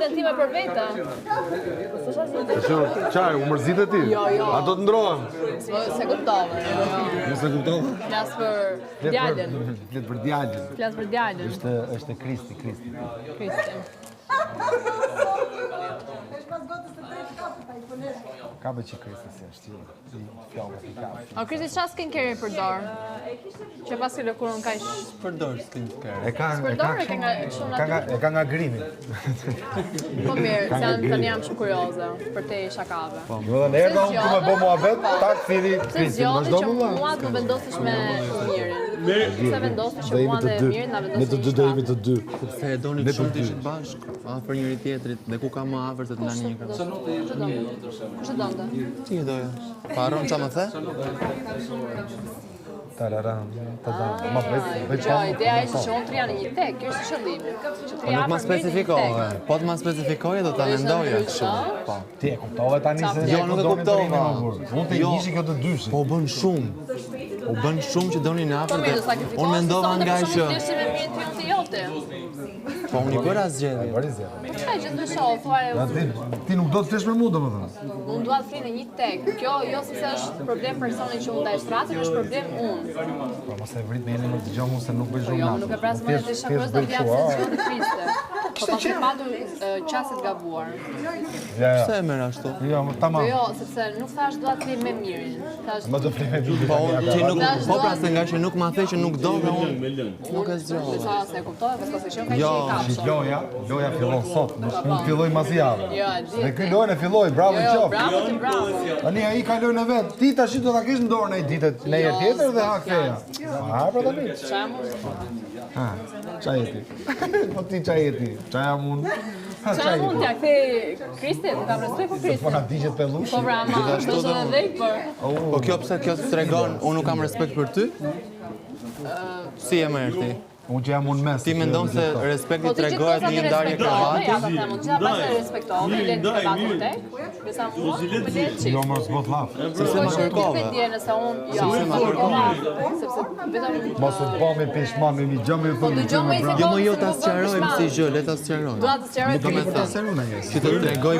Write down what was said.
vetën time për vete. Qaj, u mërzit e ti? Jo. Ato të ndrohen? Se kuptove. Nëse kuptove? Flas për djalën. Flet për djalën. Flas për djalën. Është Kristi. Ka bë që Kristi si është i fjallë të kapë. O, Kristi, qa skincare i përdor? Që pasi lëkurën ka ish... Përdor skincare. E ka nga grimi. Po mirë, se tani jam shumë kurioze për te shakave. Do dhe nërë da unë ku me bo mua vetë, tak thiri Se Kristi, zgjodhi vazhdo që më mua të vendosësh me mirin. Se vendosësh që mua dhe mirin, na Me të vendosësh dy, do jemi të dy. Se e doni të shumë të ishit bashkë, afër njëri tjetrit, dhe ku ka më afër se të lani një kërë. Kush e donte? Ti e doja. Pa arron qa më the? Tararam, ma bëjt Jo, ideja ishte që unë të janë një tek, kjo është qëllimi. Po nuk ma specifikove, po të ma specifikoje do të mendoja shumë. Po. Ti e kuptove tani se... Jo, nuk e kuptova. Unë të njëshi kjo të dyshi. Po u bën shumë. U bën shumë që doni në Po afër mirë, dhe do sakrifikohesh. unë mendova nga që... Fleshi me mirin të jote jote. Po unë i bëra zgjedhje. Ai që të shoh, thuaj. Ti nuk do të flesh me mu, domethënë. Unë dua të fli në një tek. Kjo jo se është problem personi që unë ndaj shtratin, është problem unë. Po mos e vrit me jeni më dëgjoj mua se nuk bëj Po shumë. jo, nuk e pras më të shakros do vjen se çfarë të triste. Po pasi patur qaset gabuar. Pse e merr ashtu? Jo, Po tamam. jo, sepse nuk thash dua të fli me mirin. Thash Më do fli me ty. Po ti nuk, po pra se nga që nuk ma the që nuk do dhe unë nuk e zgjoh. sa se e kuptoj, pas se ka Jo, qenë kapshë. Loja fillon sot, nuk filloj mas javë. Jo, e di. Dhe ky lojën e filloi, bravo Jo, qoftë. bravo ti, bravo. Tani ai ka lojën e vet. Ti tash do ta kesh në dorën ai ditët në herë tjetër dhe ha ktheja. Ha pra tani. Çamu. Ha, çaj jeti. Po ti çaj jeti. Çaj jam unë. Ha, çaj Çamu jeti. t'ja kthej Kristin, nuk kam respekt për Po Kristin. na digjet pellushi. Po pra, ma, do të dhe për. Po kjo pse kjo të tregon unë nuk kam respekt për ty? Si e merr ti? Unë që jam unë mes. Ti mendon se respekti Po ti tregohet në një ndarje kravate? Ja, ta them, gjitha pas e respektove, le të debatun tek. Besa mua, me le të Jo, qik. mos bot laf. Sepse më kërkove. Nëse unë, jo, Sepse më kërkove. sepse vetëm... Mos u bë me peshma me mi gjë me Po dëgjoj më i Jo më jo ta sqarojmë si gjë, le ta sqarojmë. Dua të sqaroj Do me ta thënë seruna jes. që të tregoj